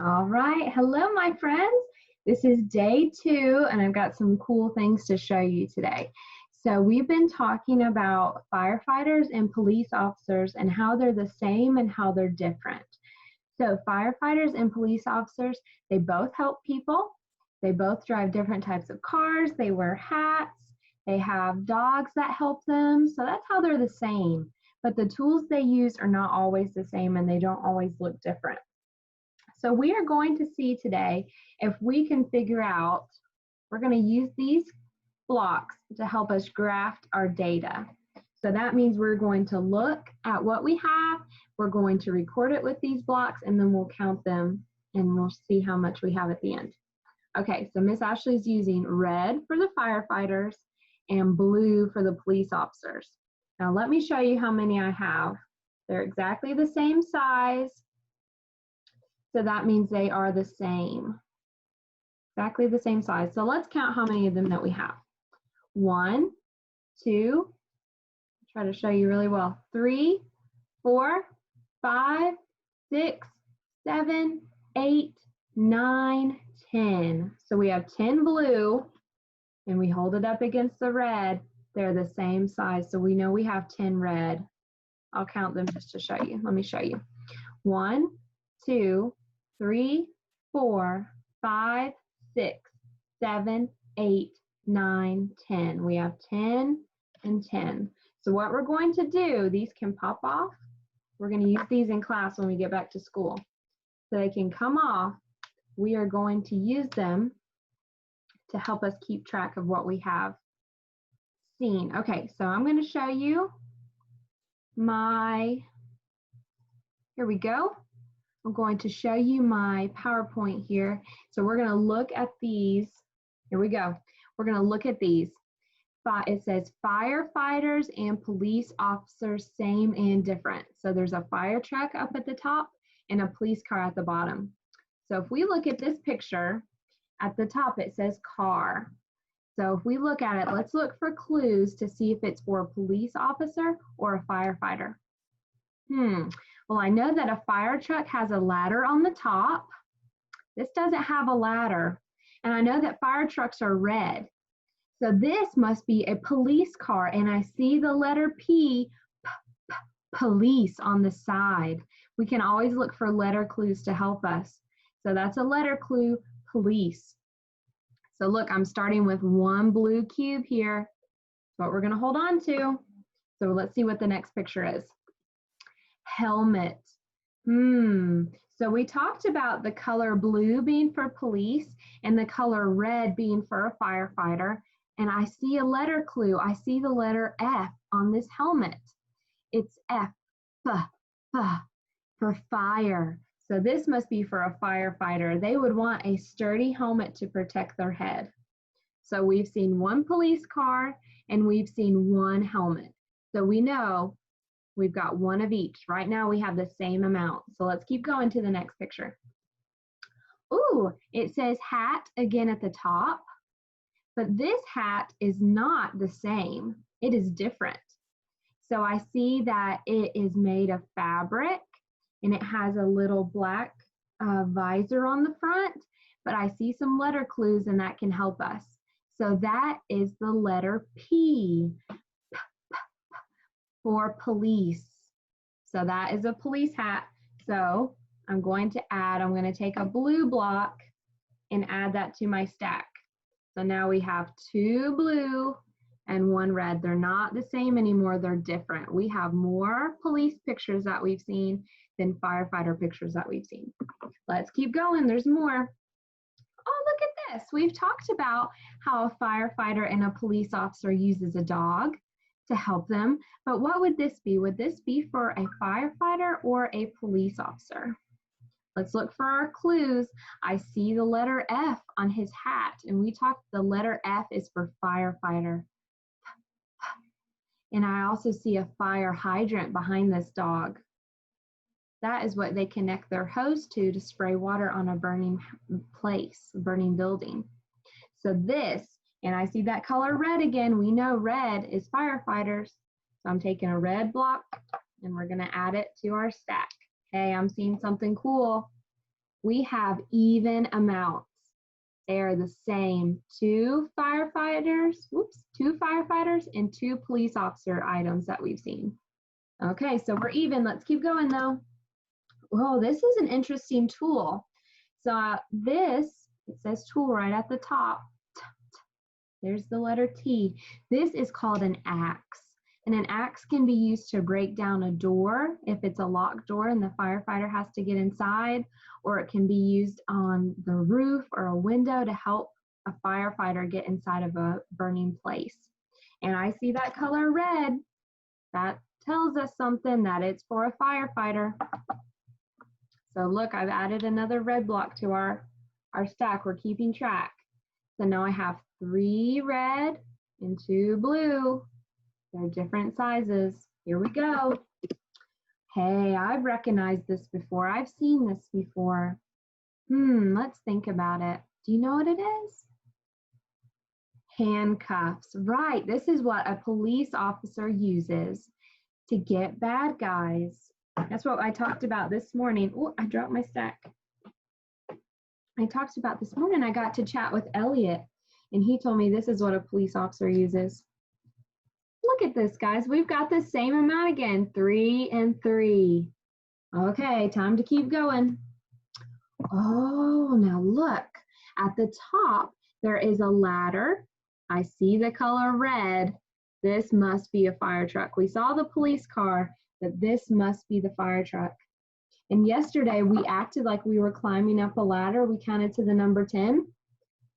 All right. Hello, my friends. This is day 2, and I've got some cool things to show you today. So we've been talking about firefighters and police officers and how they're the same and how they're different. So firefighters and police officers, they both help people. They both drive different types of cars. They wear hats. They have dogs that help them. So that's how they're the same. But the tools they use are not always the same, and they don't always look different. So we are going to see today if we can figure out, we're going to use these blocks to help us graft our data. So that means we're going to look at what we have, we're going to record it with these blocks, and then we'll count them and we'll see how much we have at the end. Okay, so Miss Ashley's using red for the firefighters and blue for the police officers. Now let me show you how many I have. They're exactly the same size. So that means they are the same, exactly the same size. So let's count how many of them that we have. 1, 2, try to show you really well. 3, 4, 5, 6, 7, 8, 9, 10. So we have 10 blue, and we hold it up against the red. They're the same size, so we know we have 10 red. I'll count them just to show you. Let me show you. 1, 2, 3, 4, 5, 6, 7, 8, 9, 10. We have 10 and 10. So what we're going to do, these can pop off. We're going to use these in class when we get back to school. So they can come off. We are going to use them to help us keep track of what we have seen. Okay, so I'm going to show you here we go. I'm going to show you my PowerPoint here. So we're going to look at these. Here we go. We're going to look at these. It says firefighters and police officers, same and different. So there's a fire truck up at the top and a police car at the bottom. So if we look at this picture, at the top it says car. So if we look at it, let's look for clues to see if it's for a police officer or a firefighter. Well, I know that a fire truck has a ladder on the top. This doesn't have a ladder. And I know that fire trucks are red. So this must be a police car. And I see the letter P, police, on the side. We can always look for letter clues to help us. So that's a letter clue, police. So look, I'm starting with 1 blue cube here. That's what we're going to hold on to. So let's see what the next picture is. Helmet. So we talked about the color blue being for police and the color red being for a firefighter. And I see a letter clue. I see the letter F on this helmet. It's F, for fire. So this must be for a firefighter. They would want a sturdy helmet to protect their head. So we've seen 1 police car and we've seen 1 helmet. So we know we've got 1 of each. Right now we have the same amount. So let's keep going to the next picture. Ooh, it says hat again at the top, but this hat is not the same. It is different. So I see that it is made of fabric and it has a little black visor on the front, but I see some letter clues and that can help us. So that is the letter P. For police. So that is a police hat. So I'm going to take a blue block and add that to my stack. So now we have 2 blue and 1 red. They're not the same anymore, they're different. We have more police pictures that we've seen than firefighter pictures that we've seen. Let's keep going, there's more. Oh, look at this. We've talked about how a firefighter and a police officer uses a dog to help them. But what would this be? Would this be for a firefighter or a police officer? Let's look for our clues. I see the letter F on his hat, and we talked the letter F is for firefighter. And I also see a fire hydrant behind this dog. That is what they connect their hose to spray water on a burning place, burning building. So this, and I see that color red again. We know red is firefighters. So I'm taking a red block and we're going to add it to our stack. Hey, I'm seeing something cool. we have even amounts. They are the same. Two firefighters and two police officer items that we've seen. Okay, so we're even. Let's keep going though. Oh, this is an interesting tool. So it says tool right at the top. There's the letter T. This is called an axe. And an axe can be used to break down a door if it's a locked door and the firefighter has to get inside, or it can be used on the roof or a window to help a firefighter get inside of a burning place. And I see that color red. That tells us something, that it's for a firefighter. So look, I've added another red block to our stack. We're keeping track. So now I have 3 red and 2 blue. They're different sizes. Here we go. Hey, I've recognized this before. I've seen this before. Let's think about it. Do you know what it is? Handcuffs. Right, this is what a police officer uses to get bad guys. That's what I talked about this morning. Oh, I dropped my stack. I talked about this morning. I got to chat with Elliot, and he told me this is what a police officer uses. Look at this, guys. We've got the same amount again, 3 and 3. Okay, time to keep going. Oh, now look. At the top, there is a ladder. I see the color red. This must be a fire truck. We saw the police car, but this must be the fire truck. And yesterday, we acted like we were climbing up a ladder. We counted to the number 10.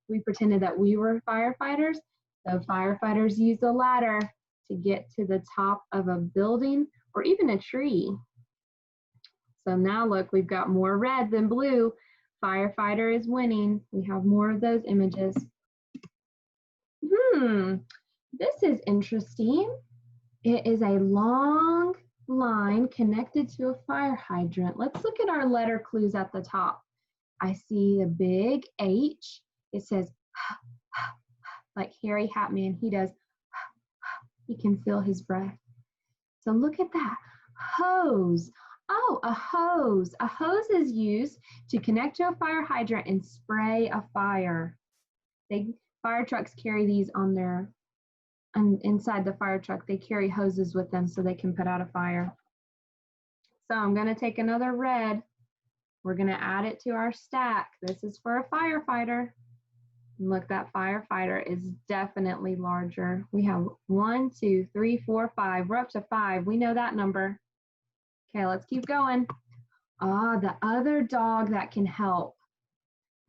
We pretended that we were firefighters. So firefighters use a ladder to get to the top of a building or even a tree. So now look, we've got more red than blue. Firefighter is winning. We have more of those images. This is interesting. It is a long line connected to a fire hydrant. Let's look at our letter clues at the top. I see the big H. It says like Harry Hatman, he does. He can feel his breath. So look at that. Hose. Oh, a hose. A hose is used to connect to a fire hydrant and spray a fire. Fire trucks carry these on their, and inside the fire truck, they carry hoses with them so they can put out a fire. So I'm going to take another red. We're going to add it to our stack. This is for a firefighter. Look, that firefighter is definitely larger. We have 1, 2, 3, 4, 5. We're up to 5. We know that number. Okay, let's keep going. The other dog that can help.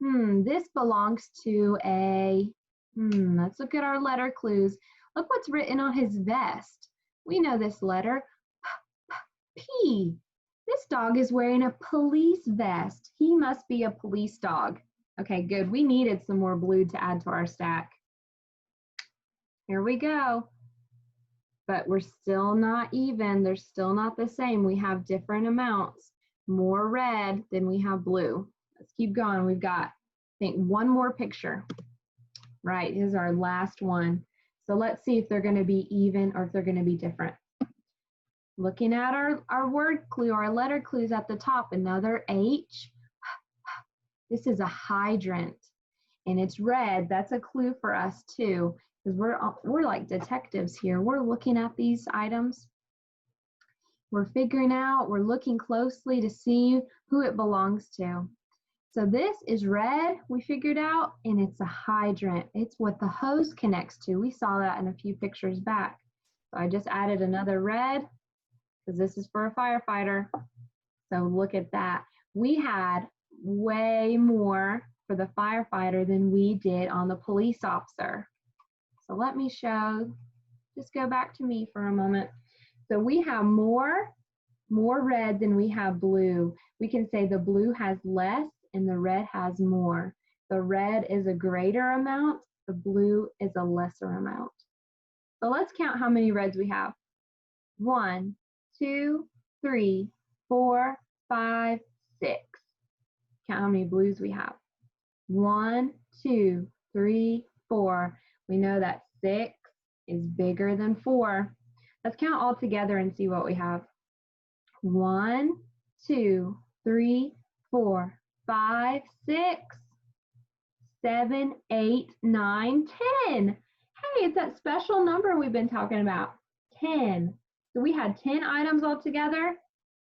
This belongs to a, let's look at our letter clues. Look what's written on his vest. We know this letter, P. This dog is wearing a police vest. He must be a police dog. Okay, good. We needed some more blue to add to our stack. Here we go. But we're still not even. They're still not the same. We have different amounts. More red than we have blue. Let's keep going. We've got, I think, one more picture. Right, here's our last one. So let's see if they're going to be even or if they're going to be different. Looking at our word clue, our letter clues at the top, another H. This is a hydrant, and it's red. That's a clue for us too, because we're like detectives here. We're looking at these items. We're figuring out, we're looking closely to see who it belongs to. So this is red, we figured out, and it's a hydrant. It's what the hose connects to. We saw that in a few pictures back. So I just added another red, because this is for a firefighter. So look at that. We had way more for the firefighter than we did on the police officer. So let me show, just go back to me for a moment. So we have more red than we have blue. We can say the blue has less and the red has more. The red is a greater amount, the blue is a lesser amount. So let's count how many reds we have. 1, 2, 3, 4, 5, 6. Count how many blues we have. 1, 2, 3, 4. We know that 6 is bigger than 4. Let's count all together and see what we have. 1, 2, 3, 4, 5, 6, 7, 8, 9, 10. Hey, it's that special number we've been talking about, 10. So we had 10 items altogether,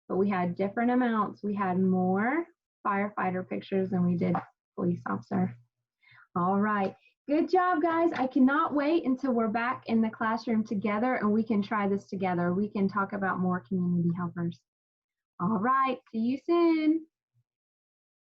but we had different amounts. We had more firefighter pictures than we did police officer. All right. Good job, guys. I cannot wait until we're back in the classroom together and we can try this together. We can talk about more community helpers. All right. See you soon.